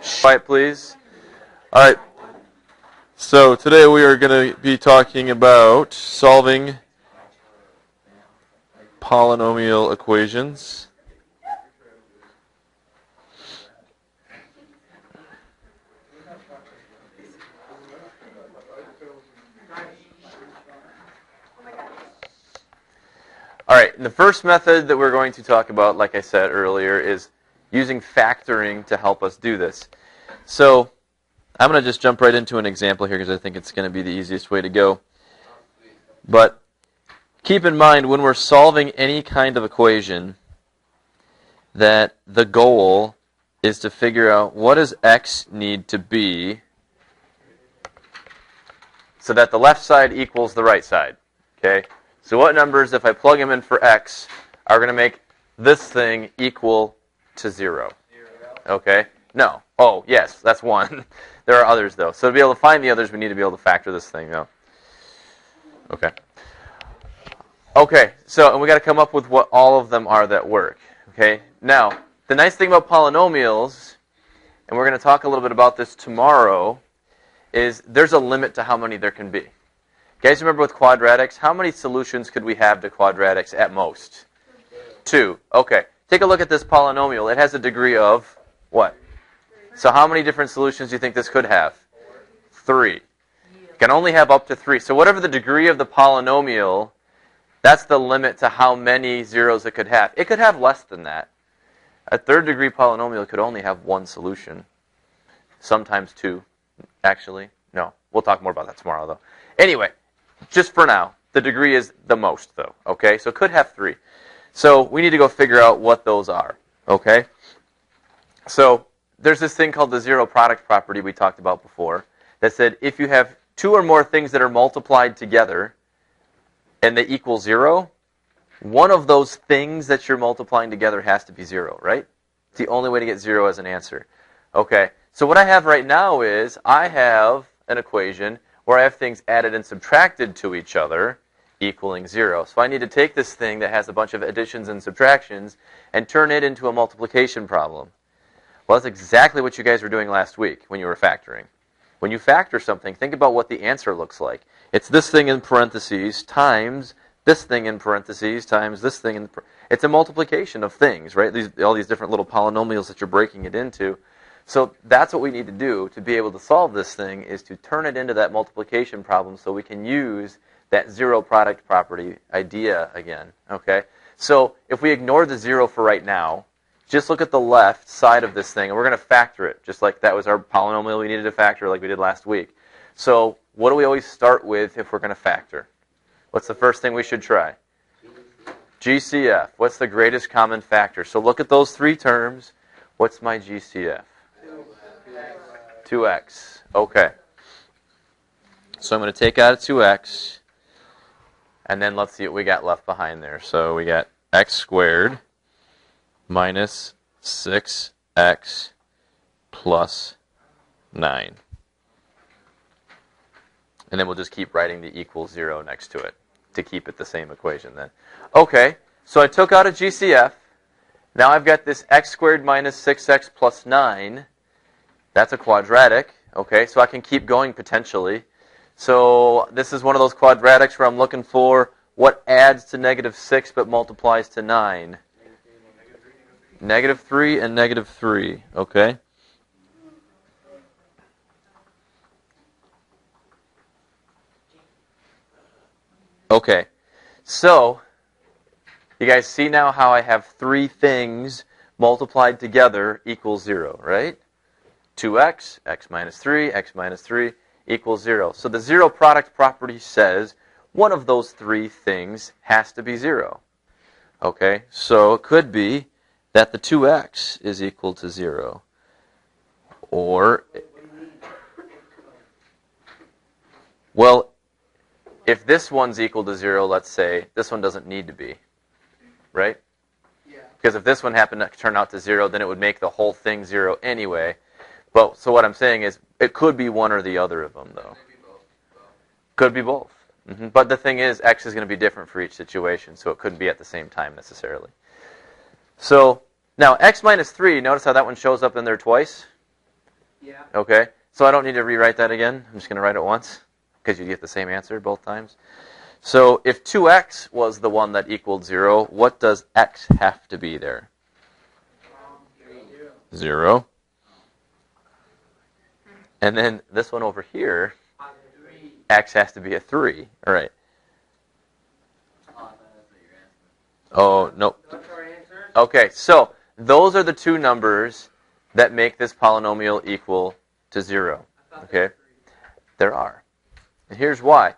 Quiet, please. All right. So today we are going to be talking about solving polynomial equations. All right, and the first method that we're going to talk about, like I said earlier, is using factoring to help us do this. So I'm going to just jump right into an example here because I think it's going to be the easiest way to go. But keep in mind when we're solving any kind of equation that the goal is to figure out what does x need to be so that the left side equals the right side. Okay? So what numbers, if I plug them in for x, are going to make this thing equal to 0? Okay? No. Oh, yes, that's one. There are others, though. So to be able to find the others, we need to be able to factor this thing, though. Okay. Okay, so and we got to come up with what all of them are that work. Okay? Now, the nice thing about polynomials, and we're going to talk a little bit about this tomorrow, is there's a limit to how many there can be. Guys, remember with quadratics, how many solutions could we have to quadratics at most? 2. Okay. Take a look at this polynomial. It has a degree of what? So how many different solutions do you think this could have? 3. It can only have up to 3. So whatever the degree of the polynomial, that's the limit to how many zeros it could have. It could have less than that. A third degree polynomial could only have 1 solution. Sometimes 2, actually. No, we'll talk more about that tomorrow, though. Anyway, just for now, the degree is the most, though. Okay, so it could have 3. So we need to go figure out what those are. Okay? So there's this thing called the zero product property we talked about before that said if you have 2 or more things that are multiplied together and they equal 0, one of those things that you're multiplying together has to be 0, right? It's the only way to get 0 as an answer. Okay, so what I have right now is I have an equation where I have things added and subtracted to each other equaling 0. So I need to take this thing that has a bunch of additions and subtractions and turn it into a multiplication problem. Well, that's exactly what you guys were doing last week when you were factoring. When you factor something, think about what the answer looks like. It's this thing in parentheses times this thing in parentheses times this thing in it's a multiplication of things, right? All these different little polynomials that you're breaking it into. So that's what we need to do to be able to solve this thing, is to turn it into that multiplication problem so we can use that zero product property idea again. Okay? So if we ignore the 0 for right now, just look at the left side of this thing, and we're going to factor it, just like that was our polynomial we needed to factor like we did last week. So what do we always start with if we're going to factor? What's the first thing we should try? GCF. What's the greatest common factor? So look at those 3 terms. What's my GCF? 2x. Okay. So I'm going to take out a 2x, and then let's see what we got left behind there. So we got x squared minus 6x plus 9. And then we'll just keep writing the equal 0 next to it to keep it the same equation then. Okay, so I took out a GCF. Now I've got this x squared minus 6x plus 9. That's a quadratic. Okay, so I can keep going potentially. So this is one of those quadratics where I'm looking for what adds to negative 6 but multiplies to 9. Negative 3 and negative 3. Okay. Okay, so you guys see now how I have 3 things multiplied together equals 0, right? 2x, x minus 3, x minus 3 equals 0. So the zero product property says one of those 3 things has to be 0. Okay, so it could be that the 2x is equal to 0. Or, well, if this one's equal to 0, let's say, this one doesn't need to be, right? Yeah. Because if this one happened to turn out to 0, then it would make the whole thing 0 anyway. But so what I'm saying is, it could be one or the other of them, though. Could be both. Mm-hmm. But the thing is, x is going to be different for each situation, so it couldn't be at the same time necessarily. So now x minus 3, notice how that one shows up in there twice? Yeah. Okay, so I don't need to rewrite that again. I'm just going to write it once because you get the same answer both times. So if 2x was the one that equaled 0, what does x have to be there? 0. And then this one over here, x has to be a 3. All right. Oh, no. Okay, so those are the two numbers that make this polynomial equal to 0. Okay? There are. And here's why.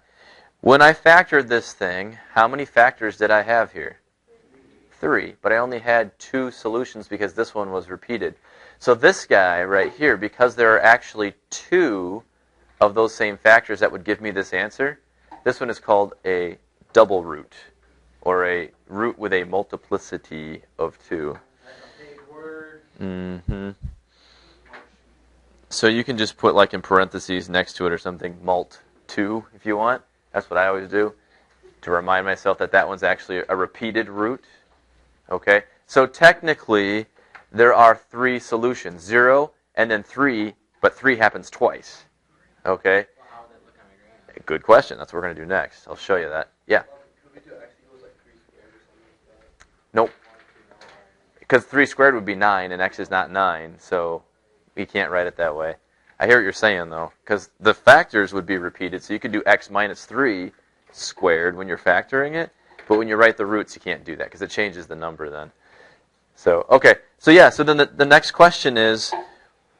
When I factored this thing, how many factors did I have here? 3. But I only had 2 solutions because this one was repeated. So this guy right here, because there are actually 2 of those same factors that would give me this answer, this one is called a double root, or a root with a multiplicity of 2. Mm-hmm. So you can just put like in parentheses next to it or something, mult 2 if you want. That's what I always do to remind myself that that one's actually a repeated root. Okay? So technically, there are 3 solutions. 0 and then 3, but 3 happens twice. Okay? Good question. That's what we're going to do next. I'll show you that. Yeah? Nope. Because 3 squared would be 9, and x is not 9, so we can't write it that way. I hear what you're saying, though, because the factors would be repeated, so you could do x minus 3 squared when you're factoring it, but when you write the roots, you can't do that, because it changes the number then. So, okay. So, yeah, so then the next question is,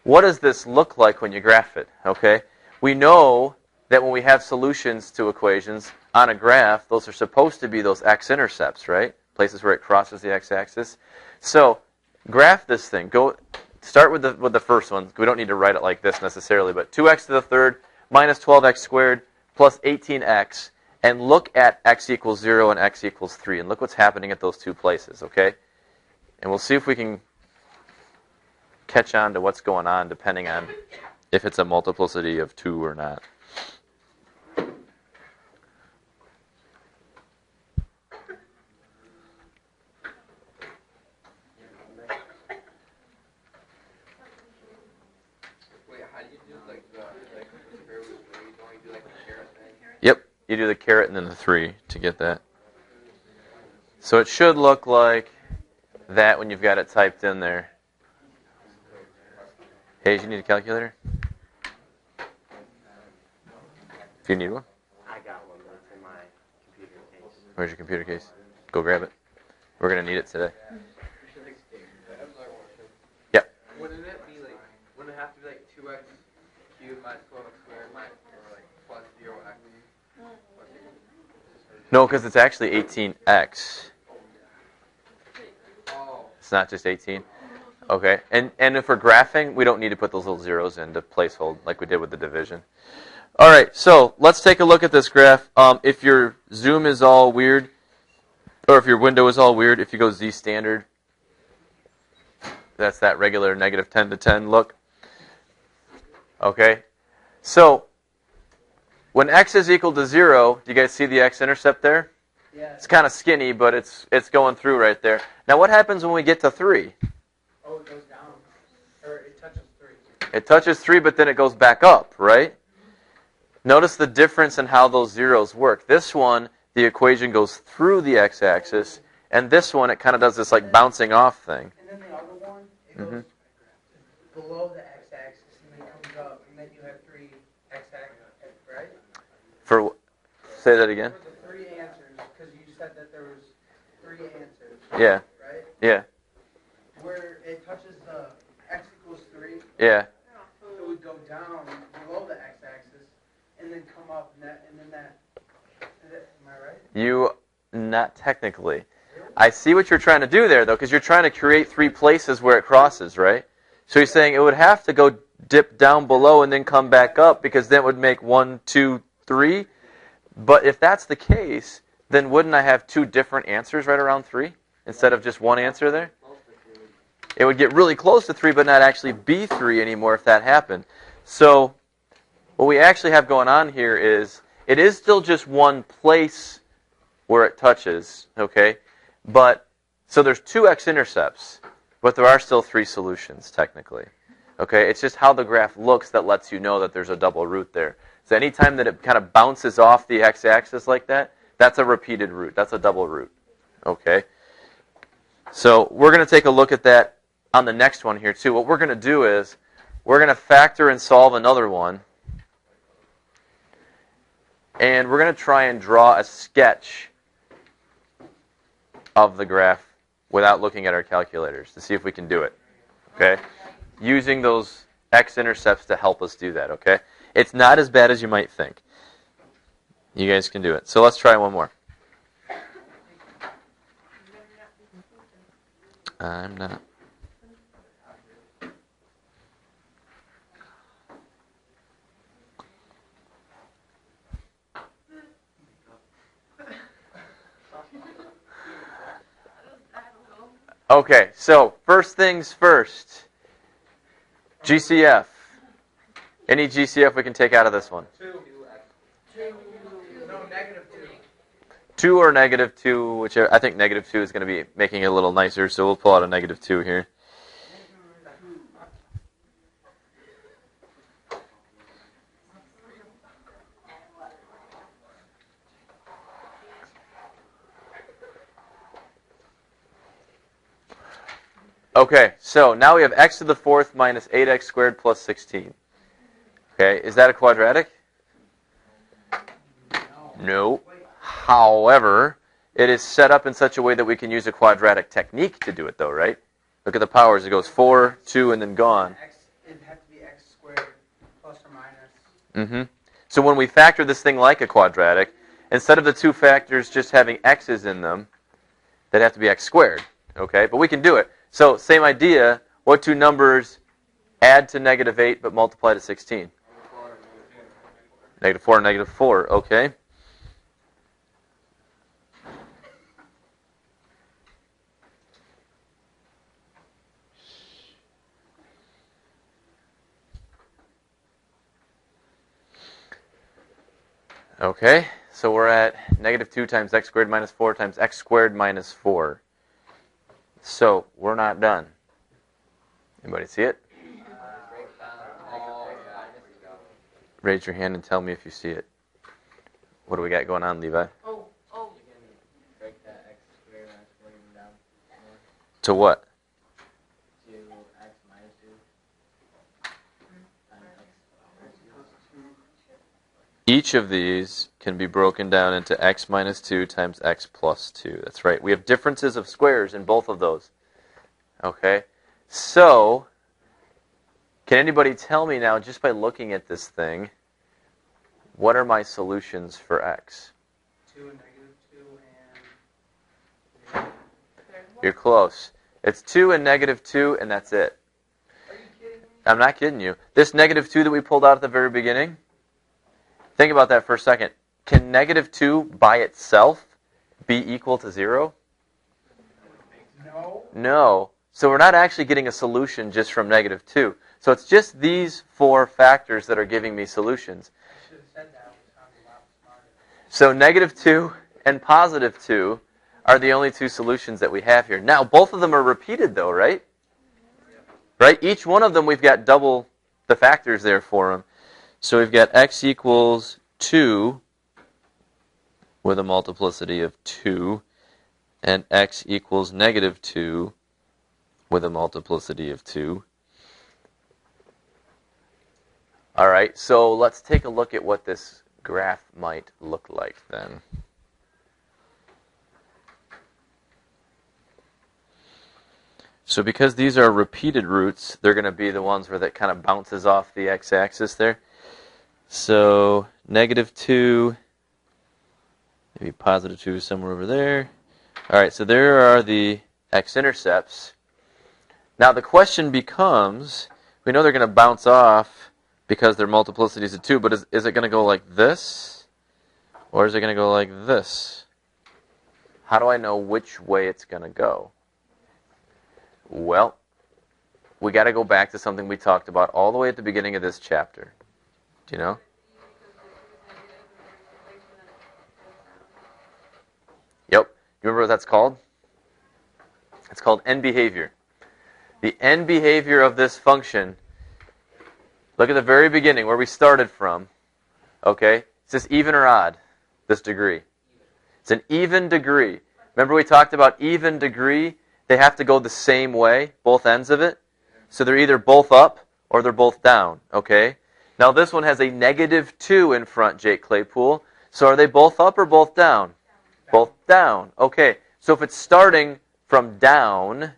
what does this look like when you graph it? Okay? We know that when we have solutions to equations on a graph, those are supposed to be those x-intercepts, right? Places where it crosses the x-axis. So, graph this thing. Go start with the first one. We don't need to write it like this necessarily, but 2x to the third minus 12x squared plus 18x, and look at x equals 0 and x equals 3, and look what's happening at those 2 places, okay? And we'll see if we can catch on to what's going on depending on if it's a multiplicity of 2 or not. Yep, you do the caret and then the 3 to get that. So it should look like that when you've got it typed in there. Hey, do you need a calculator? If you need one? I got one, but it's in my computer case. Where's your computer case? Go grab it. We're going to need it today. Yep. Wouldn't it have to be like 2x cubed minus 12x squared minus, or like plus 0x? No, because it's actually 18x. Oh. It's not just 18. Okay. And if we're graphing, we don't need to put those little zeros in to placehold like we did with the division. All right. So let's take a look at this graph. If your zoom is all weird, or if your window is all weird, if you go Z standard, that's that regular negative 10 to 10 look. Okay. So when x is equal to 0, do you guys see the x-intercept there? Yeah. It's kind of skinny, but it's going through right there. Now what happens when we get to 3? Oh, it goes down. Or it touches 3. It touches 3, but then it goes back up, right? Notice the difference in how those zeros work. This one, the equation goes through the x-axis, and this one, it kind of does this like bouncing off thing. And then the other one, it goes below the x-axis, and then comes up, and then you have 3 x-axis, right? Say that again. For the 3 answers, because you said that there was 3 answers. Yeah. Right? Yeah. Where it touches the x equals 3. Yeah. It would go down below the x-axis, and then come up, and then that. Am I right? You, not technically. I see what you're trying to do there, though, because you're trying to create 3 places where it crosses, right? So you're saying it would have to go dip down below and then come back up, because then it would make 1, 2, 3. But if that's the case, then wouldn't I have 2 different answers right around 3 instead of just one answer there? It would get really close to 3, but not actually be 3 anymore if that happened. So what we actually have going on here is it is still just one place where it touches, okay? But so there's 2 x-intercepts, but there are still 3 solutions technically. Okay, it's just how the graph looks that lets you know that there's a double root there. So anytime that it kind of bounces off the x-axis like that, that's a repeated root. That's a double root. Okay. So we're going to take a look at that on the next one here too. What we're going to do is we're going to factor and solve another one. And we're going to try and draw a sketch of the graph without looking at our calculators to see if we can do it. Okay? Using those x-intercepts to help us do that. Okay? It's not as bad as you might think. You guys can do it. So let's try one more. I'm not. Okay, so first things first. GCF. Any GCF we can take out of this one? 2. No, negative 2. 2 or negative 2, whichever. I think negative 2 is going to be making it a little nicer, so we'll pull out a negative 2 here. Okay, so now we have x to the fourth minus 8x squared plus 16. Okay, is that a quadratic? No. However, it is set up in such a way that we can use a quadratic technique to do it, though, right? Look at the powers. It goes 4, 2, and then gone. It'd have to be x squared plus or minus. Mm-hmm. So when we factor this thing like a quadratic, instead of the two factors just having x's in them, they'd have to be x squared. Okay, but we can do it. So same idea. What two numbers add to negative 8 but multiply to 16? Negative 4 and negative 4. Okay. Okay, so we're at negative 2 times x squared minus 4 times x squared minus 4. So we're not done. Anybody see it? Raise your hand and tell me if you see it. What do we got going on, Levi? Oh. You can break that x squared minus 4 even down more. To what? To x minus 2. Times x minus 2. Each of these can be broken down into x minus 2 times x plus 2. That's right. We have differences of squares in both of those. Okay? So, can anybody tell me now, just by looking at this thing, what are my solutions for x? 2 and negative 2 and... You're close. It's 2 and negative 2, and that's it. Are you kidding me? I'm not kidding you. This negative 2 that we pulled out at the very beginning, think about that for a second. Can negative 2 by itself be equal to 0? No. No. So we're not actually getting a solution just from negative 2. So it's just these four factors that are giving me solutions. I should have said that. It sounds a lot smarter. So negative 2 and positive 2 are the only two solutions that we have here. Now, both of them are repeated though, right? Right? Each one of them, we've got double the factors there for them. So we've got x equals 2 with a multiplicity of 2, and x equals negative 2 with a multiplicity of 2. All right, so let's take a look at what this graph might look like then. So because these are repeated roots, they're going to be the ones where that kind of bounces off the x-axis there. So negative 2, maybe positive 2 somewhere over there. All right, so there are the x-intercepts. Now the question becomes, we know they're going to bounce off because they're multiplicities of 2, but is it going to go like this? Or is it going to go like this? How do I know which way it's going to go? Well, we got to go back to something we talked about all the way at the beginning of this chapter. Do you know? Yep. You remember what that's called? It's called end behavior. The end behavior of this function Look at the very beginning where we started from. Okay? Is this even or odd, this degree? It's an even degree. Remember we talked about even degree? They have to go the same way, both ends of it. So they're either both up or they're both down. Okay? Now this one has a -2 in front, Jake Claypool. So are they both up or both down? Both down. Okay. So if it's starting from down,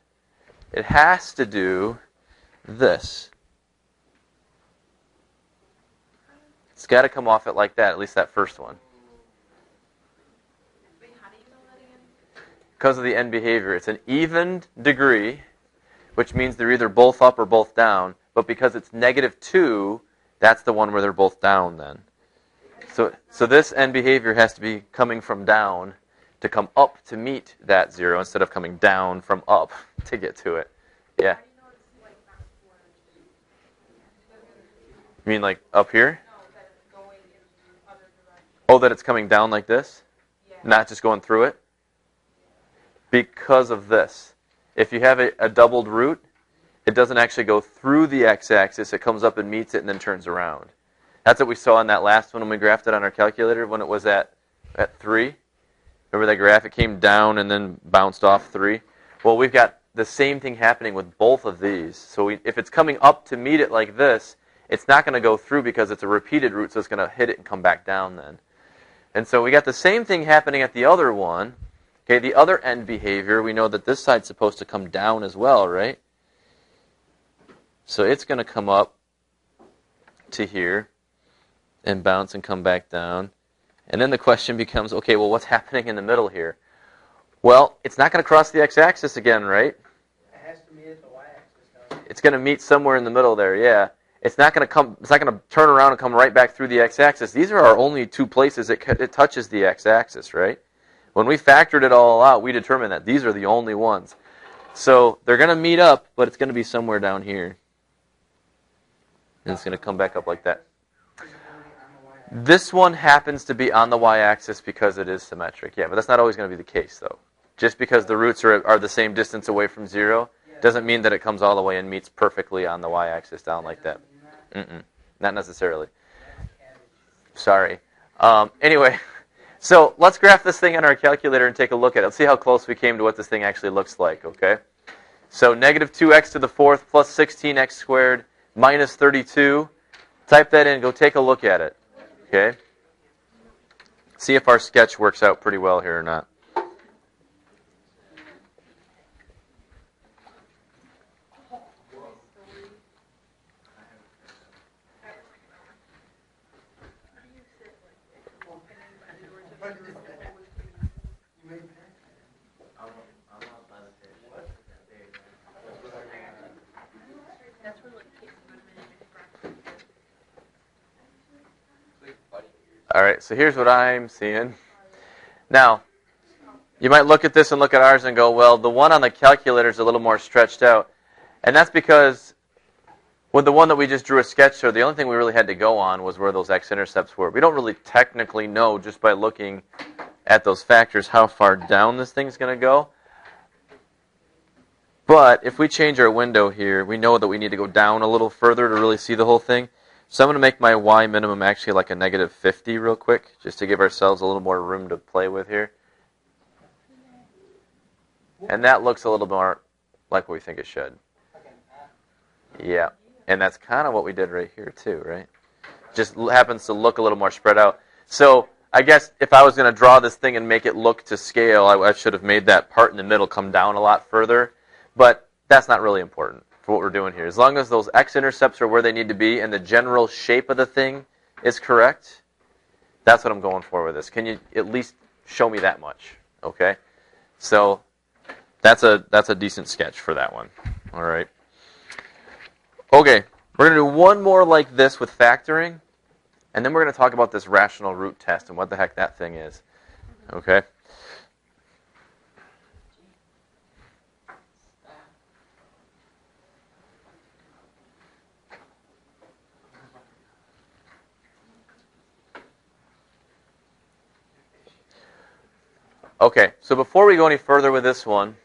it has to do this. It's got to come off it like that, at least that first one. Wait, how do you know that again? Because of the end behavior. It's an even degree, which means they're either both up or both down. But because it's -2, that's the one where they're both down then. So this end behavior has to be coming from down to come up to meet that 0 instead of coming down from up to get to it. Yeah. How do you know it's like not forward? You mean like up here? No, that it's going in the other direction. Oh, that it's coming down like this? Yeah. Not just going through it? Because of this. If you have a doubled root, it doesn't actually go through the x-axis. It comes up and meets it and then turns around. That's what we saw in that last one when we graphed it on our calculator when it was at 3. Remember that graph? It came down and then bounced off 3. Well, we've got the same thing happening with both of these. So if it's coming up to meet it like this, it's not going to go through because it's a repeated root, so it's going to hit it and come back down then. And so we got the same thing happening at the other one. Okay, the other end behavior, we know that this side's supposed to come down as well, right? So it's going to come up to here and bounce and come back down. And then the question becomes, okay, well, what's happening in the middle here? Well, it's not going to cross the x-axis again, right? It has to meet at the y-axis, though. It's going to meet somewhere in the middle there, yeah. It's not going to turn around and come right back through the x-axis. These are our only two places it touches the x-axis, right? When we factored it all out, we determined that these are the only ones. So they're going to meet up, but it's going to be somewhere down here. And it's going to come back up like that. This one happens to be on the y-axis because it is symmetric. Yeah, but that's not always going to be the case, though. Just because the roots are the same distance away from 0 doesn't mean that it comes all the way and meets perfectly on the y-axis down like that. Not necessarily. Sorry. Anyway, so let's graph this thing on our calculator and take a look at it. Let's see how close we came to what this thing actually looks like, okay? So -2x to the 4th plus 16x squared minus 32. Type that in. Go take a look at it. Okay? See if our sketch works out pretty well here or not. All right, so here's what I'm seeing. Now, you might look at this and look at ours and go, well, the one on the calculator is a little more stretched out. And that's because with the one that we just drew a sketch for, the only thing we really had to go on was where those x-intercepts were. We don't really technically know just by looking at those factors how far down this thing's going to go. But if we change our window here, we know that we need to go down a little further to really see the whole thing. So I'm going to make my y minimum actually like a -50 real quick, just to give ourselves a little more room to play with here. And that looks a little more like what we think it should. Yeah, and that's kind of what we did right here too, right? Just happens to look a little more spread out. So I guess if I was going to draw this thing and make it look to scale, I should have made that part in the middle come down a lot further. But that's not really important for what we're doing here. As long as those x-intercepts are where they need to be and the general shape of the thing is correct, that's what I'm going for with this. Can you at least show me that much? Okay? So that's a decent sketch for that one. All right. Okay, we're going to do one more like this with factoring, and then we're going to talk about this rational root test and what the heck that thing is. Okay? Okay, so before we go any further with this one,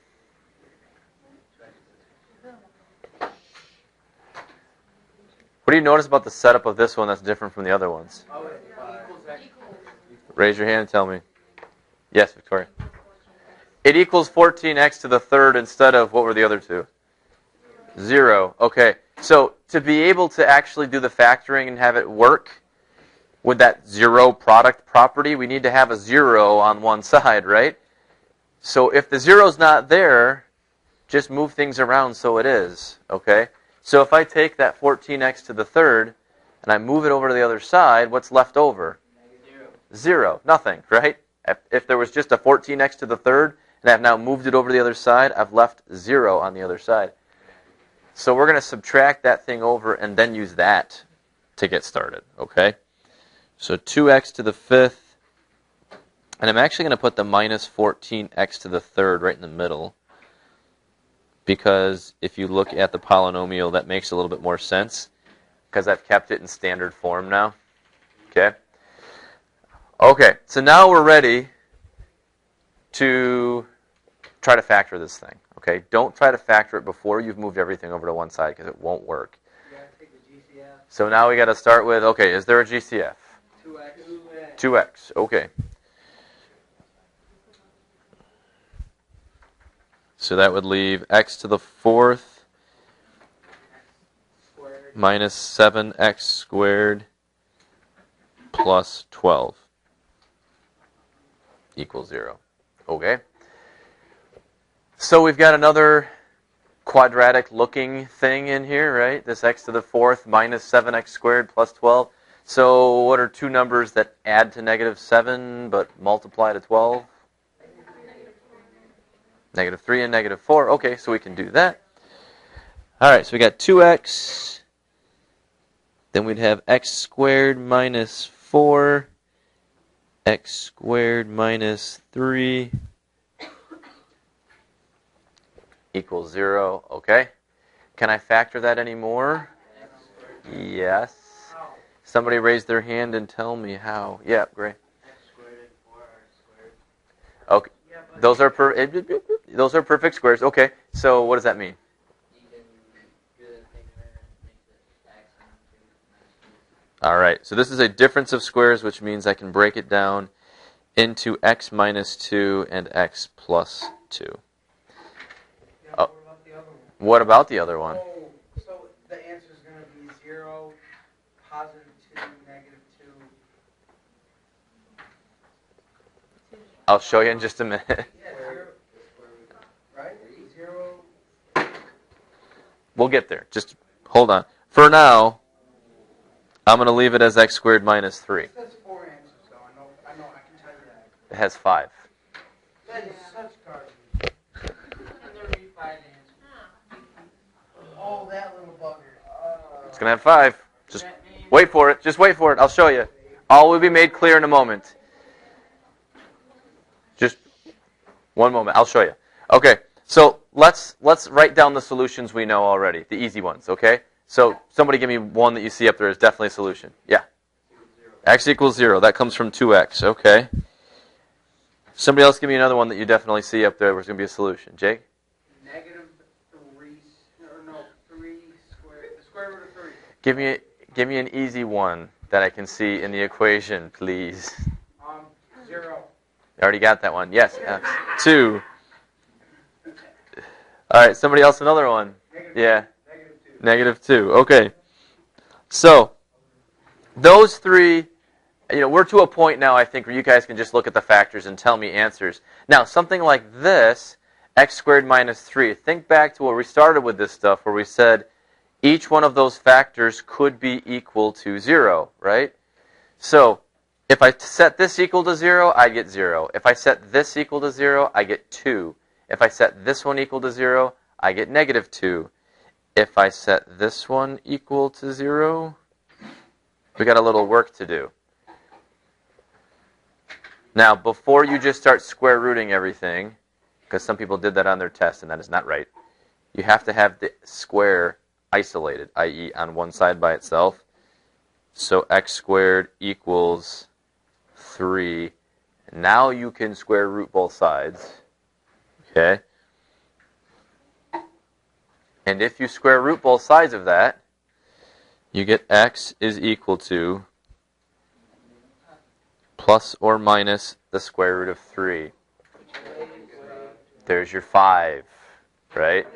what do you notice about the setup of this one that's different from the other ones? Oh, it equals x. Raise your hand and tell me. Yes, Victoria. It equals 14x to the third instead of, what were the other two? 0. Okay, so to be able to actually do the factoring and have it work with that 0 product property, we need to have a 0 on one side, right? So if the 0's not there, just move things around so it is, okay? So if I take that 14x to the third and I move it over to the other side, what's left over? 0. Nothing, right? If there was just a 14x to the third and I've now moved it over to the other side, I've left 0 on the other side. So we're going to subtract that thing over and then use that to get started, okay? So 2x to the fifth, and I'm actually going to put the minus 14x to the third right in the middle, because if you look at the polynomial, that makes a little bit more sense, because I've kept it in standard form now, okay? Okay, so now we're ready to try to factor this thing, okay? Don't try to factor it before you've moved everything over to one side, because it won't work. You gotta take the GCF. So now we got to start with, okay, is there a GCF? 2x. 2x, okay. So that would leave x to the fourth Squared. minus 7x squared plus 12 equals 0. Okay. So we've got another quadratic looking thing in here, right? This x to the fourth minus 7x squared plus 12. So what are two numbers that add to negative 7 but multiply to 12? Negative 3 and negative 4. Okay, so we can do that. All right, so we got 2x. Then we'd have x squared minus 4. X squared minus 3 equals 0. Okay. Can I factor that anymore? Yes. Somebody raise their hand and tell me how. Yeah, great. X squared and 4 are squared. Okay. Those are perfect squares. Okay. So what does that mean? You can do the thing where it makes it x and 2 minus 2. All right. So this is a difference of squares, which means I can break it down into x minus 2 and x plus 2. Yeah, what about the other one? What about the other one? Oh, so the answer is going to be 0, positive 2, negative 2. I'll show you in just a minute. Yeah, 0, right? 0. We'll get there. Just hold on. For now, I'm going to leave it as x squared minus 3. It says 4 answers, though. I know, I can tell you that. It has 5. That is such garbage. And there will be 5 answers. Oh, that little bugger. It's going to have 5. Just wait for it. Just wait for it. I'll show you. All will be made clear in a moment. Just one moment. I'll show you. Okay. So let's write down the solutions we know already, the easy ones. Okay. So somebody give me one that you see up there is definitely a solution. Yeah. X equals 0. That comes from 2x. Okay. Somebody else give me another one that you definitely see up there where it's going to be a solution. Jake? Negative 3, or no, 3 squared, the square root of 3. Give me an easy one that I can see in the equation, please. 0. I already got that one. Yes. 2. All right. Somebody else another one. Yeah. Negative 2. -2. Okay. So those three, we're to a point now, I think, where you guys can just look at the factors and tell me answers. Now, something like this, x squared minus 3. Think back to where we started with this stuff, where we said each one of those factors could be equal to 0, right? So if I set this equal to 0, I get 0. If I set this equal to 0, I get 2. If I set this one equal to 0, I get negative 2. If I set this one equal to 0, we got a little work to do. Now, before you just start square rooting everything, because some people did that on their test and that is not right, you have to have the square isolated, i.e. on one side by itself. So x squared equals 3. Now you can square root both sides. Okay? And if you square root both sides of that, you get x is equal to plus or minus the square root of 3. There's your 5, right?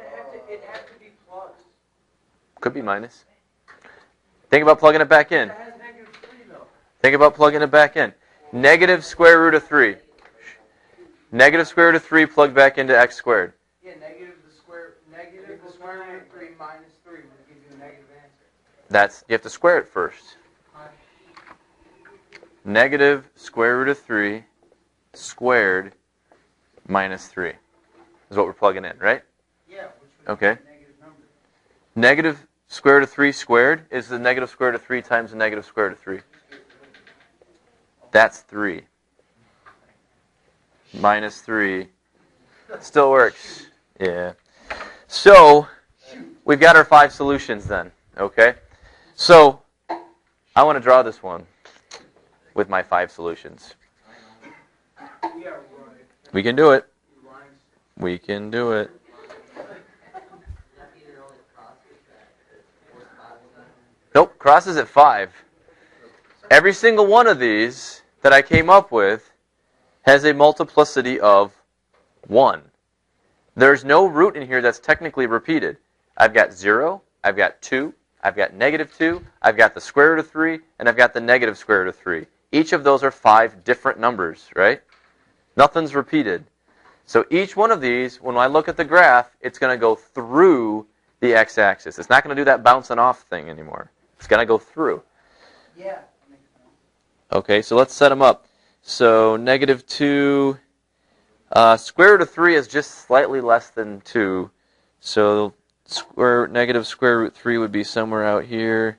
It has to be plus. Could be minus. Think about plugging it back in. It has negative 3 though. Think about plugging it back in. Negative square root of 3. Negative square root of 3 plugged back into x squared. Yeah, negative the square root of 3 minus 3 will give you a negative answer. You have to square it first. Negative square root of 3 squared minus 3 is what we're plugging in, right? Yeah, which would Okay. be a negative number. Negative square root of 3 squared is the negative square root of 3 times the negative square root of 3. That's 3. Minus 3. Still works. Yeah. So, we've got our 5 solutions then. Okay? So, I want to draw this one with my 5 solutions. Yeah, right. We can do it. Lines. We can do it. Nope, crosses at 5. Every single one of these that I came up with has a multiplicity of 1. There's no root in here that's technically repeated. I've got 0, I've got 2, I've got negative 2, I've got the square root of 3, and I've got the negative square root of 3. Each of those are 5 different numbers, right? Nothing's repeated. So each one of these, when I look at the graph, it's going to go through the x-axis. It's not going to do that bouncing off thing anymore. It's going to go through. Yeah. That makes sense. Okay, so let's set them up. So negative 2, square root of 3 is just slightly less than 2. So negative square root 3 would be somewhere out here.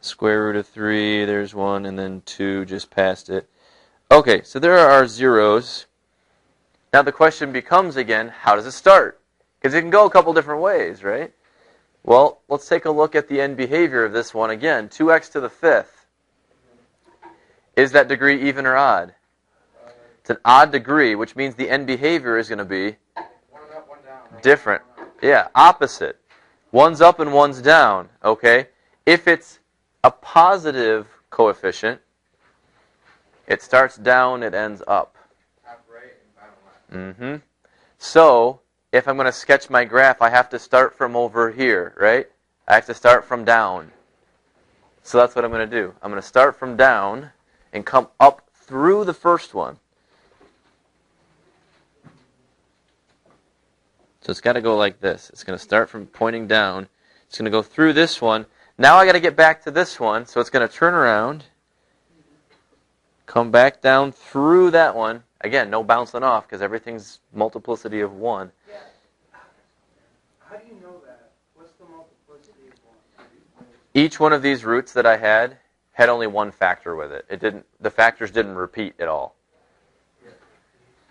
Square root of 3, there's 1, and then 2 just past it. Okay, so there are our zeros. Now the question becomes again, how does it start? Because it can go a couple different ways, right? Well, let's take a look at the end behavior of this one again. 2x to the 5th. Is that degree even or odd? It's an odd degree, which means the end behavior is going to be One up, one down. Right? different. Yeah, opposite. One's up and one's down, okay? If it's a positive coefficient, it starts down, it ends up. Top right and bottom left. So, if I'm going to sketch my graph, I have to start from over here, right? I have to start from down. So that's what I'm going to do. I'm going to start from down and come up through the first one. So it's got to go like this. It's going to start from pointing down. It's going to go through this one. Now I got to get back to this one. So it's going to turn around, come back down through that one. Again, no bouncing off because everything's multiplicity of 1. Yeah. How do you know that? What's the multiplicity of 1? Each one of these roots that I had only one factor with it. The factors didn't repeat at all.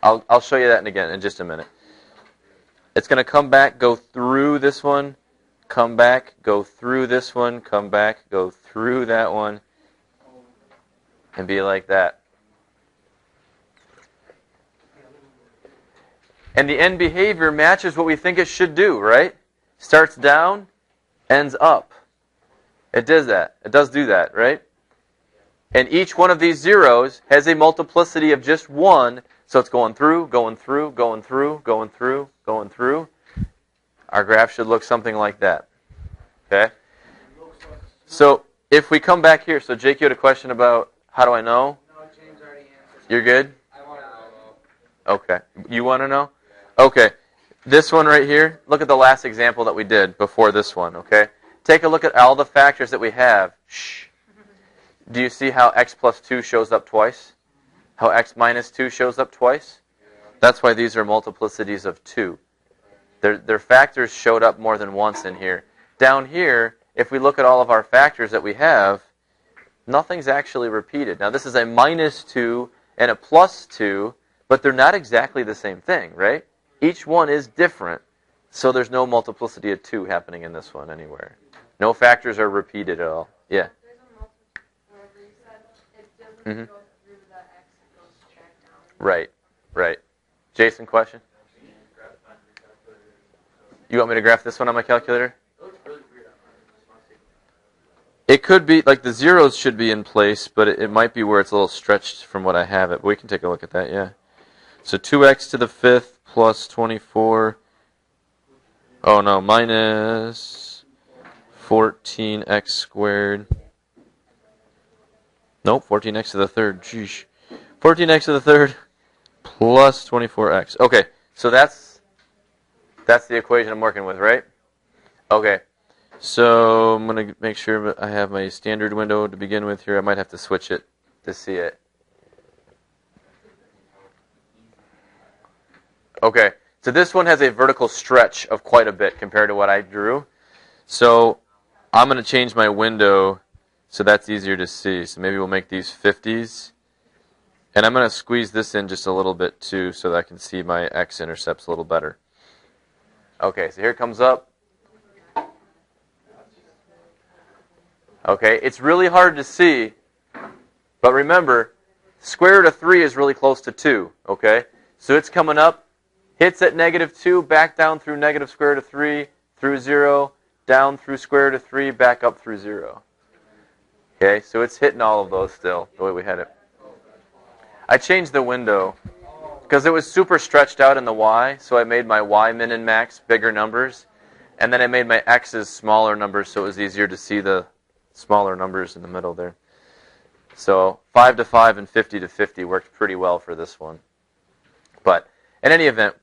I'll show you that again in just a minute. It's going to come back, go through this one, come back, go through this one, come back, go through that one, and be like that. And the end behavior matches what we think it should do, right? Starts down, ends up. It does that. It does do that, right? And each one of these zeros has a multiplicity of just 1, so it's going through, going through, going through, going through, going through. Our graph should look something like that. Okay? So if we come back here, so Jake, you had a question about how do I know? No, James already answered. You're good? I want to know. Okay. You want to know? Okay. This one right here, look at the last example that we did before this one, okay? Take a look at all the factors that we have. Shh. Do you see how x plus 2 shows up twice? How x minus 2 shows up twice? That's why these are multiplicities of 2. Their factors showed up more than once in here. Down here, if we look at all of our factors that we have, nothing's actually repeated. Now this is a minus 2 and a plus 2, but they're not exactly the same thing, right? Each one is different, so there's no multiplicity of 2 happening in this one anywhere. No factors are repeated at all. Yeah? There's a multiple, whatever you said, it doesn't go through the x, it goes back down. Right, right. Jason, question? You want me to graph this one on my calculator? It could be, like the zeros should be in place, but it might be where it's a little stretched from what I have it. But we can take a look at that, yeah. So 2x to the 5th plus 24. Oh no, minus 14x squared. Nope, 14x to the 3rd. Sheesh. 14x to the 3rd plus 24x. Okay, so that's the equation I'm working with, right? Okay. So I'm going to make sure I have my standard window to begin with here. I might have to switch it to see it. Okay, so this one has a vertical stretch of quite a bit compared to what I drew. So I'm going to change my window so that's easier to see. So maybe we'll make these 50s. And I'm going to squeeze this in just a little bit too so that I can see my x-intercepts a little better. Okay, so here it comes up. Okay, it's really hard to see, but remember, square root of 3 is really close to 2, okay? So it's coming up, hits at negative 2, back down through negative square root of 3, through 0, down through square root of 3, back up through 0. Okay, so it's hitting all of those still, the way we had it. I changed the window because it was super stretched out in the y, so I made my y min and max bigger numbers, and then I made my x's smaller numbers so it was easier to see the smaller numbers in the middle there. So 5 to 5 and 50 to 50 worked pretty well for this one. But in any event,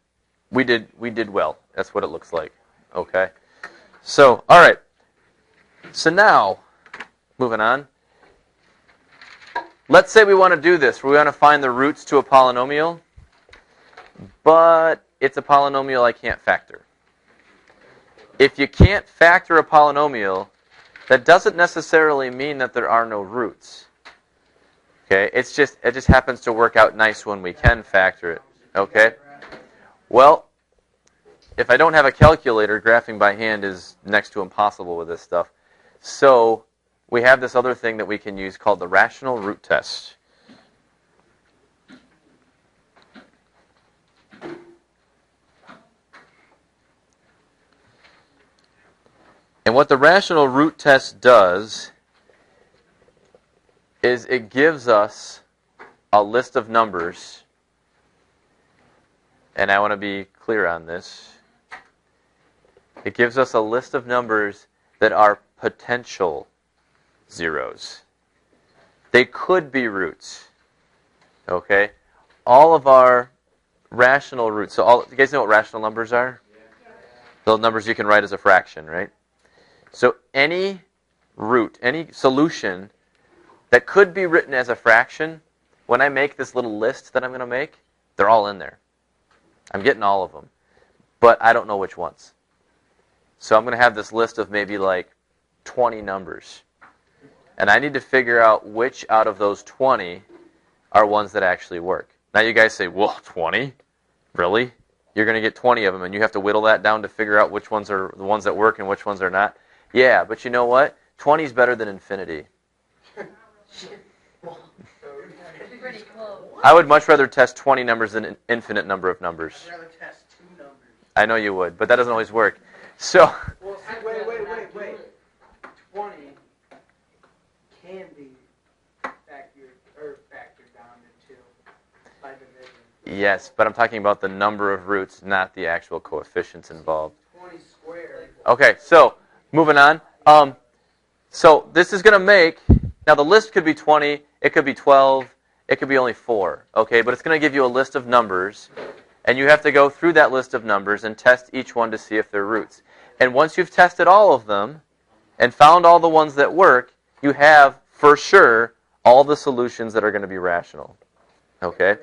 we did well. That's what it looks like. Okay. So, all right. So now, moving on. Let's say we want to do this. We want to find the roots to a polynomial, but it's a polynomial I can't factor. If you can't factor a polynomial, that doesn't necessarily mean that there are no roots. Okay, it just happens to work out nice when we can factor it. Okay? Well, if I don't have a calculator, graphing by hand is next to impossible with this stuff. So we have this other thing that we can use called the rational root test. And what the rational root test does is it gives us a list of numbers, and I want to be clear on this. It gives us a list of numbers that are potential zeros. They could be roots. Okay? All of our rational roots. So you guys know what rational numbers are? Those numbers you can write as a fraction, right? So any root, any solution that could be written as a fraction, when I make this little list that I'm going to make, they're all in there. I'm getting all of them. But I don't know which ones. So I'm going to have this list of maybe like 20 numbers. And I need to figure out which out of those 20 are ones that actually work. Now you guys say, well, 20? Really? You're going to get 20 of them, and you have to whittle that down to figure out which ones are the ones that work and which ones are not? Yeah, but you know what? 20 is better than infinity. Pretty close. I would much rather test 20 numbers than an infinite number of numbers. I'd rather test 2 numbers. I know you would, but that doesn't always work. So, Well, see, wait. 20 can be factored down to 2 by division. yes, but I'm talking about the number of roots, not the actual coefficients involved. 20 squared. Okay, so moving on. So this is going to make, now the list could be 20, it could be 12, it could be only 4, okay? But it's going to give you a list of numbers, and you have to go through that list of numbers and test each one to see if they're roots. And once you've tested all of them and found all the ones that work, you have, for sure, all the solutions that are going to be rational, okay?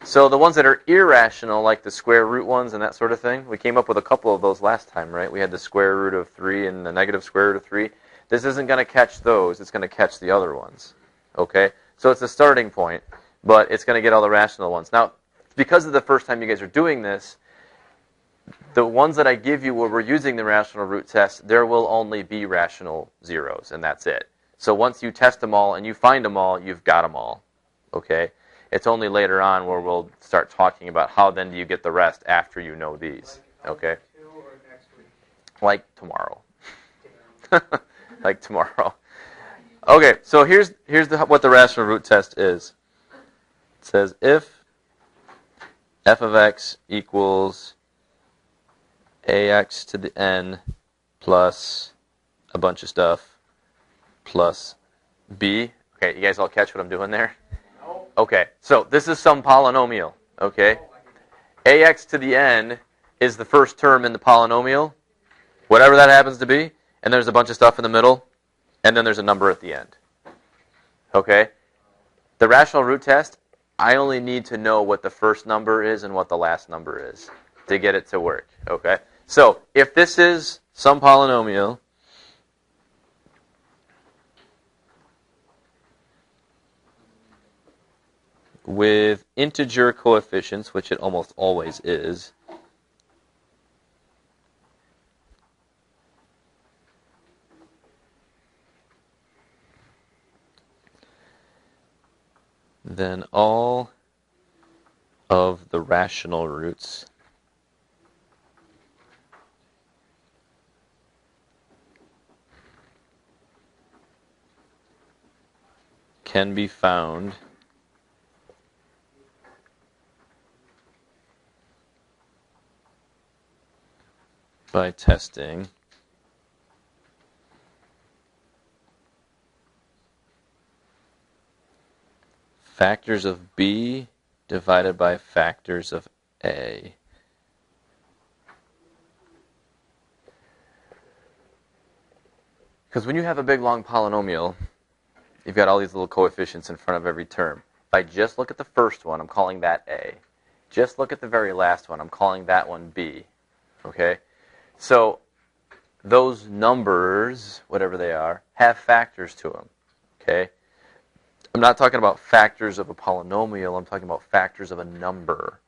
So the ones that are irrational, like the square root ones and that sort of thing, we came up with a couple of those last time, right? We had the square root of 3 and the negative square root of 3. This isn't going to catch those. It's going to catch the other ones, okay? So it's a starting point, but it's going to get all the rational ones. Now, because of the first time you guys are doing this, the ones that I give you where we're using the rational root test, there will only be rational zeros, and that's it. So once you test them all and you find them all, you've got them all, okay? It's only later on where we'll start talking about how then do you get the rest after you know these, okay? Or next week. Like tomorrow. like tomorrow. Okay, so here's what the rational root test is. It says if f of x equals ax to the n plus a bunch of stuff plus b. Okay, you guys all catch what I'm doing there? Okay, so this is some polynomial, okay? Ax to the n is the first term in the polynomial, whatever that happens to be, and there's a bunch of stuff in the middle, and then there's a number at the end. Okay? The rational root test, I only need to know what the first number is and what the last number is to get it to work. Okay? So, if this is some polynomial, with integer coefficients, which it almost always is, then all of the rational roots can be found by testing factors of b divided by factors of a. Because when you have a big long polynomial, you've got all these little coefficients in front of every term. If I just look at the first one, I'm calling that a. Just look at the very last one, I'm calling that one b. Okay? So those numbers, whatever they are, have factors to them. Okay? I'm not talking about factors of a polynomial, I'm talking about factors of a number.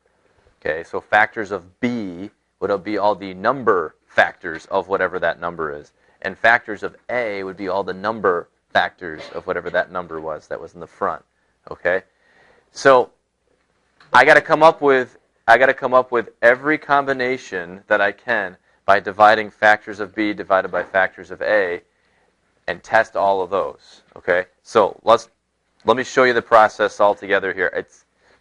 Okay, so factors of b would be all the number factors of whatever that number is. And factors of a would be all the number factors of whatever that number was that was in the front. Okay? So I gotta come up with every combination that I can by dividing factors of b divided by factors of a and test all of those. Okay? So let me show you the process all together here.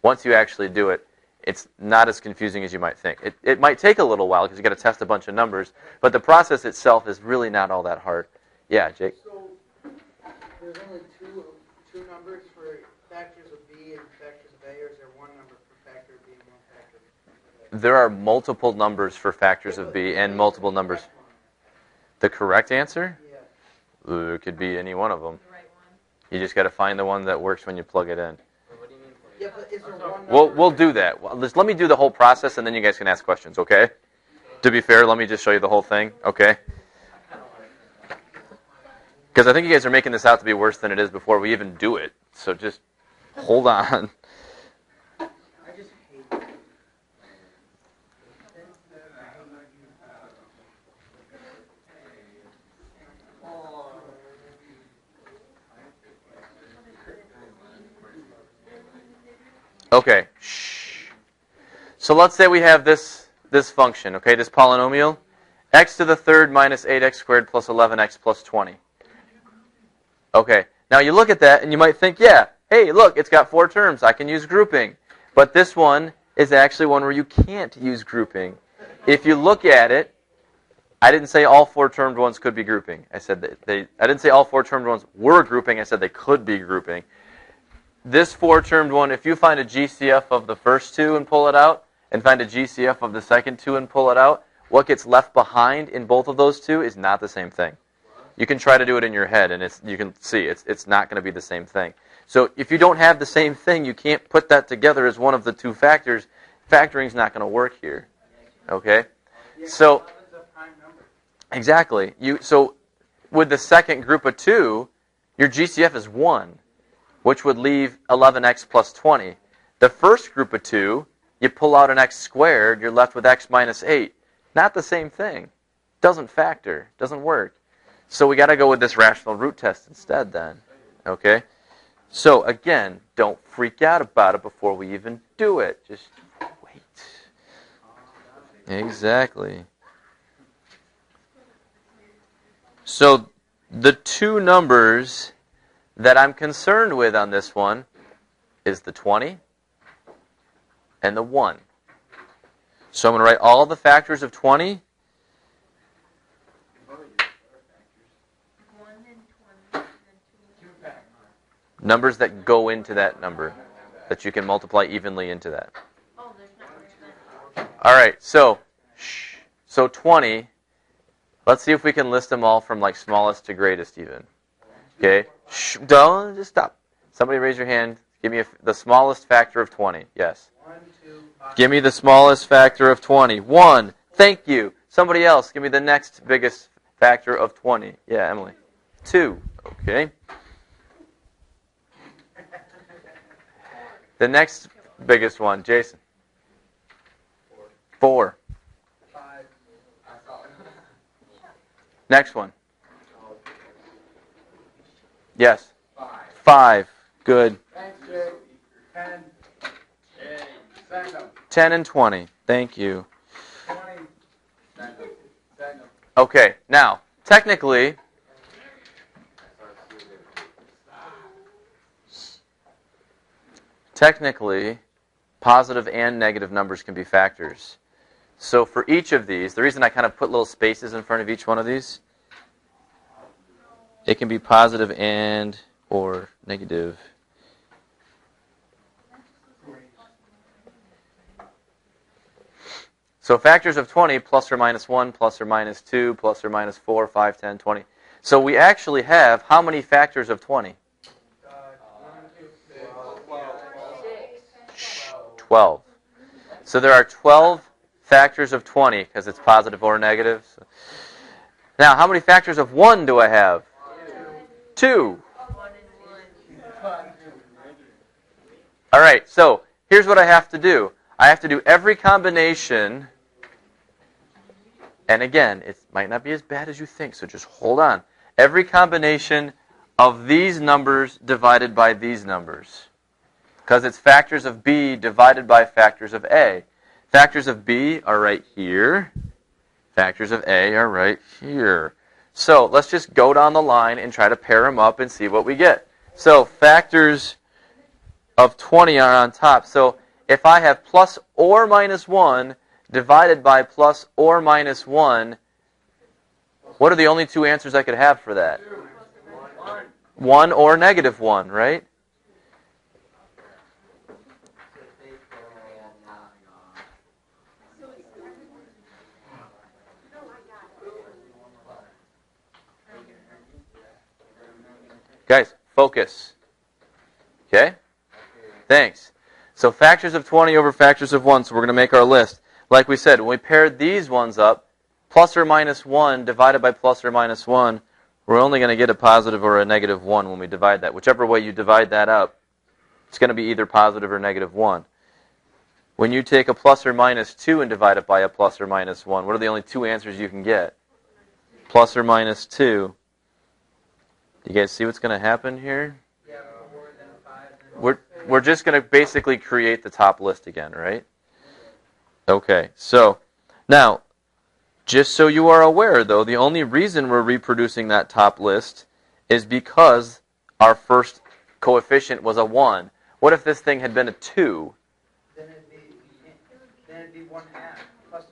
Once you actually do it, it's not as confusing as you might think. It might take a little while because you've got to test a bunch of numbers, but the process itself is really not all that hard. Yeah, Jake? So there's only two numbers for factors of b and factors of a, or is there one number for factor of b and one factor of a? There are multiple numbers for factors of b and multiple numbers. The correct answer? Yeah. Ooh, it could be any one of them. The right one. You just got to find the one that works when you plug it in. What do you mean? Yeah, but is there one number? We'll do that. Let me do the whole process, and then you guys can ask questions, okay? To be fair, let me just show you the whole thing, okay? Because I think you guys are making this out to be worse than it is before we even do it. So just hold on. I just hate it. Okay. Shh. So let's say we have this function, okay, this polynomial, x to the third minus 8x squared plus 11x plus 20. Okay. Now you look at that and you might think, yeah, hey, look, it's got 4 terms. I can use grouping. But this one is actually one where you can't use grouping. If you look at it, I didn't say all 4 termed ones could be grouping. I said I didn't say all 4 termed ones were grouping. I said they could be grouping. This 4-termed one, if you find a GCF of the first 2 and pull it out, and find a GCF of the second 2 and pull it out, what gets left behind in both of those 2 is not the same thing. You can try to do it in your head, and you can see it's not going to be the same thing. So if you don't have the same thing, you can't put that together as one of the 2 factors. Factoring's not going to work here. Okay? So exactly. So with the second group of 2, your GCF is 1. Which would leave 11x plus 20. The first group of 2, you pull out an x squared, you're left with x minus 8. Not the same thing. Doesn't factor. Doesn't work. So we got to go with this rational root test instead then. Okay? So again, don't freak out about it before we even do it. Just wait. Exactly. So the two numbers that I'm concerned with on this one is the 20 and the 1. So I'm going to write all the factors of 20. 1 and 20 and 2. Numbers that go into that number, that you can multiply evenly into that. Oh, there's not much. All right, so 20. Let's see if we can list them all from like smallest to greatest even. Okay, don't just stop. Somebody raise your hand. Give me the smallest factor of 20. Yes. 1, 2, 5. Give me the smallest factor of 20. 1. Thank you. Somebody else. Give me the next biggest factor of 20. Yeah, Emily. 2. Okay. The next biggest one, Jason. 4. 5. Next one. Yes. 5. 5. Good. Thanks, Jay. 10. 10 and 20. Thank you. 20. Send them. Okay, now, technically, positive and negative numbers can be factors. So for each of these, the reason I kind of put little spaces in front of each one of these, it can be positive and or negative. So factors of 20, plus or minus 1, plus or minus 2, plus or minus 4, 5, 10, 20. So we actually have how many factors of 20? 12. So there are 12 factors of 20 because it's positive or negative. So. Now, how many factors of 1 do I have? 2. All right, so here's what I have to do. I have to do every combination. And again, it might not be as bad as you think, so just hold on. Every combination of these numbers divided by these numbers. Because it's factors of B divided by factors of A. Factors of B are right here. Factors of A are right here. So let's just go down the line and try to pair them up and see what we get. So factors of 20 are on top. So if I have plus or minus 1 divided by plus or minus 1, what are the only two answers I could have for that? 1 or negative 1, right? Guys, focus. Okay? Thanks. So factors of 20 over factors of 1, so we're going to make our list. Like we said, when we paired these ones up, plus or minus 1 divided by plus or minus 1, we're only going to get a positive or a negative 1 when we divide that. Whichever way you divide that up, it's going to be either positive or negative 1. When you take a plus or minus 2 and divide it by a plus or minus 1, what are the only two answers you can get? Plus or minus 2. Do you guys see what's going to happen here? Yeah, 4, then 5. We're just going to basically create the top list again, right? Okay, so now, just so you are aware, though, the only reason we're reproducing that top list is because our first coefficient was a 1. What if this thing had been a 2? Then it'd be 1 half. Plus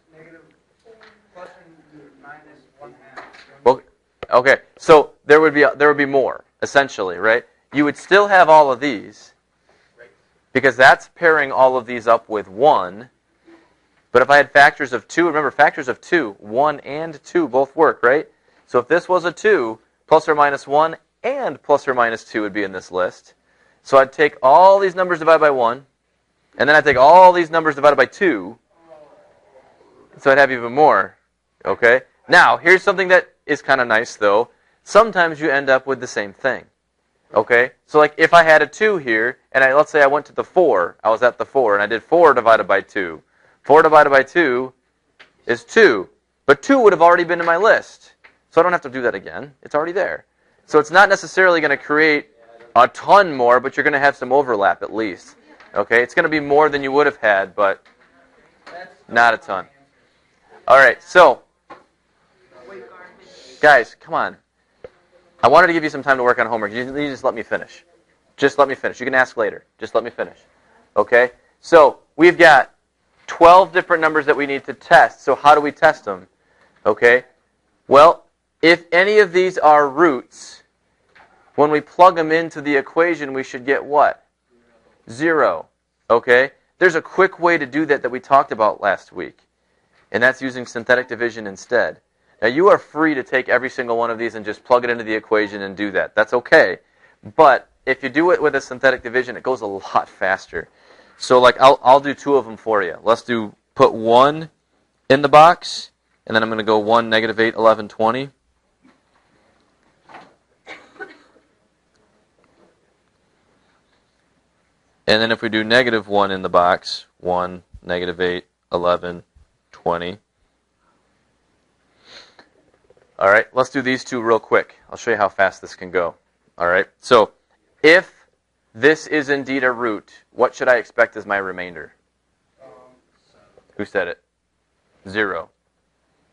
and minus 1 half. Well, okay, so there would be more, essentially, right? You would still have all of these, because that's pairing all of these up with 1. But if I had factors of 2, remember factors of 2, 1 and 2 both work, right? So if this was a 2, plus or minus 1 and plus or minus 2 would be in this list. So I'd take all these numbers divided by 1, and then I'd take all these numbers divided by 2, so I'd have even more, okay? Now, here's something that is kind of nice, though. Sometimes you end up with the same thing, okay? So like if I had a 2 here, and let's say I went to the 4, I was at the 4, and I did 4 divided by 2. 4 divided by 2 is 2. But 2 would have already been in my list. So I don't have to do that again. It's already there. So it's not necessarily going to create a ton more, but you're going to have some overlap at least. Okay? It's going to be more than you would have had, but not a ton. All right, so, guys, come on. I wanted to give you some time to work on homework. You just let me finish. Just let me finish. You can ask later. Just let me finish. Okay? So we've got 12 different numbers that we need to test. So how do we test them? Okay? Well, if any of these are roots, when we plug them into the equation, we should get what? 0. Okay? There's a quick way to do that we talked about last week. And that's using synthetic division instead. Now, you are free to take every single one of these and just plug it into the equation and do that. That's okay. But if you do it with a synthetic division, it goes a lot faster. So, like, I'll do 2 of them for you. Let's put 1 in the box, and then I'm going to go 1, negative 8, 11, 20. And then if we do negative 1 in the box, 1, negative 8, 11, 20. All right, let's do these 2 real quick. I'll show you how fast this can go. All right, so if this is indeed a root, what should I expect as my remainder? Who said it? 0.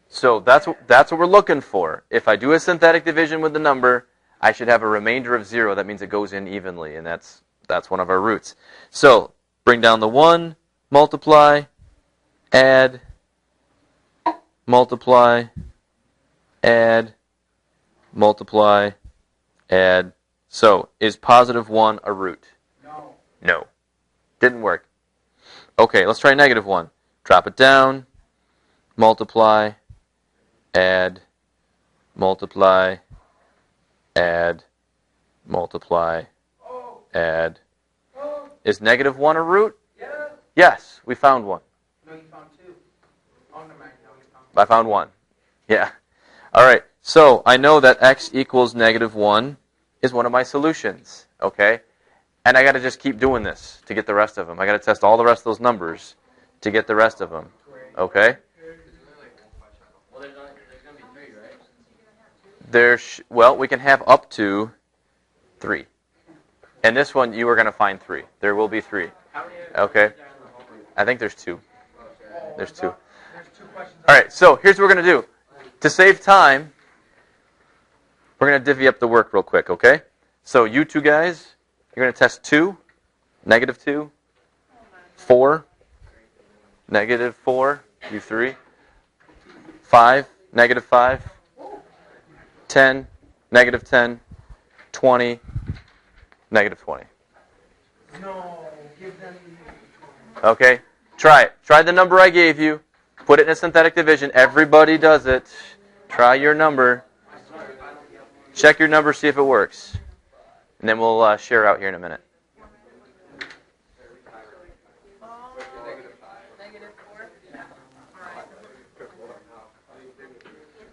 So that's what we're looking for. If I do a synthetic division with the number, I should have a remainder of 0. That means it goes in evenly, and that's one of our roots. So bring down the 1, multiply, add, multiply, add, multiply, add. So, is positive 1 a root? No. No. Didn't work. Okay, let's try negative 1. Drop it down, multiply, add, multiply, add, multiply, add. Is negative 1 a root? Yeah. Yes, we found one. No, you found 2. Oh, never mind. No, you found I found 1. Yeah. All right, so I know that x equals negative 1 is one of my solutions, okay? And I got to just keep doing this to get the rest of them. I got to test all the rest of those numbers to get the rest of them, okay? Well, there's going to be 3, right? Well, we can have up to 3. And this one, you are going to find 3. There will be 3. How many Okay. are there in the homework? I think there's 2. There's 2. There's 2 questions. All right, so here's what we're going to do. To save time, we're going to divvy up the work real quick, okay? So you 2 guys, you're going to test 2, negative 2, 4, negative 4, you 3, 5, negative 5, 10, negative 10, 20, negative 20. No, give them. Okay? Try it. Try the number I gave you. Put it in a synthetic division. Everybody does it. Try your number. Check your number, see if it works. And then we'll share out here in a minute. Negative 4.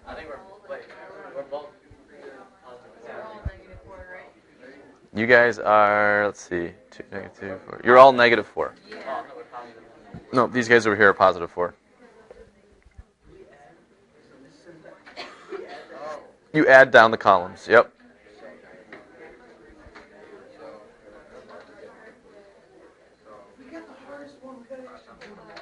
I think we're both. We're all negative 4, right? You guys are, let's see, 2, negative 2, 4. You're all negative 4. Yeah. No, these guys over here are positive 4. You add down the columns. Yep. We got the hardest one. We got to actually do it.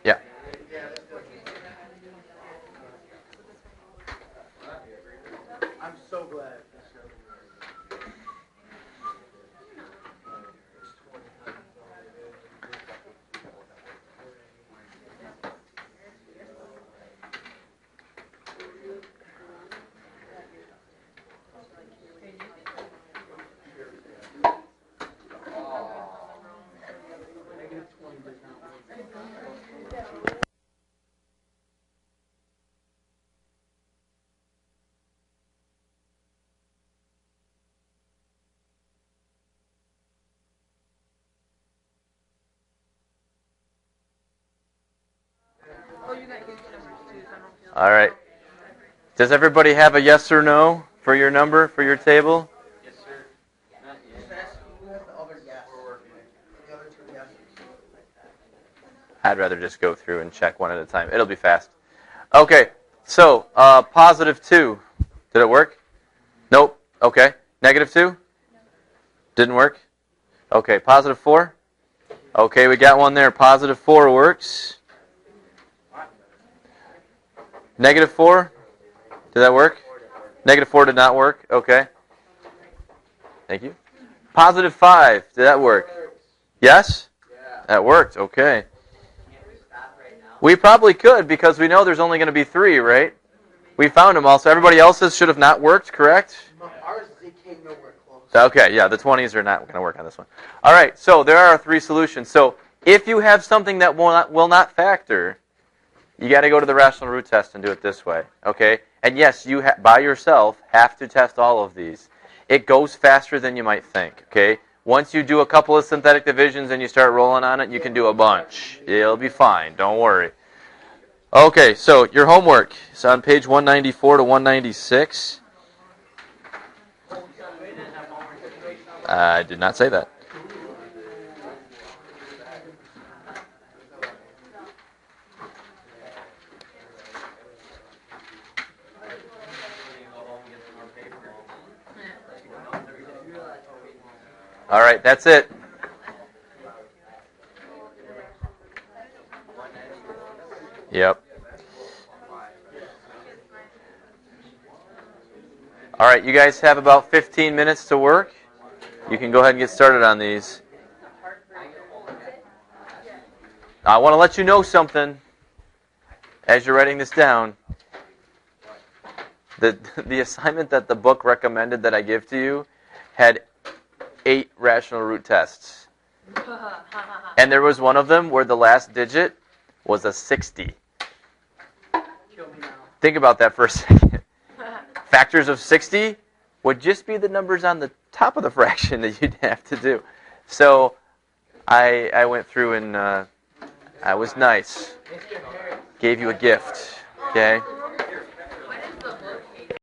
Yeah. I'm so glad. Negative 20 does not work. All right. Does everybody have a yes or no for your number, for your table? Yes, sir. Not Just yet. ask who has the other yes. The other 2 yeses. I'd rather just go through and check one at a time. It'll be fast. Okay, so positive 2. Did it work? Nope. Okay. Negative 2? Didn't work? Okay, positive 4? Okay, we got one there. Positive 4 works. Negative 4? Did that work? Negative 4 did not work. Okay. Thank you. Positive 5. Did that work? Yes? That worked. Okay. We probably could because we know there's only going to be 3, right? We found them all. So everybody else's should have not worked, correct? Ours came nowhere close. Okay, yeah, the 20s are not going to work on this one. All right, so there are 3 solutions. So if you have something that will not factor, you got to go to the rational root test and do it this way, okay? And yes, you by yourself have to test all of these. It goes faster than you might think, okay? Once you do a couple of synthetic divisions and you start rolling on it, you can do a bunch. It'll be fine, don't worry. Okay, so your homework is on page 194 to 196. I did not say that. All right, that's it. Yep. All right, you guys have about 15 minutes to work. You can go ahead and get started on these. I want to let you know something as you're writing this down. The assignment that the book recommended that I give to you had 8 rational root tests. And there was one of them where the last digit was a 60. Think about that for a second. Factors of 60 would just be the numbers on the top of the fraction that you'd have to do. So I went through and I was nice. Gave you a gift. Okay?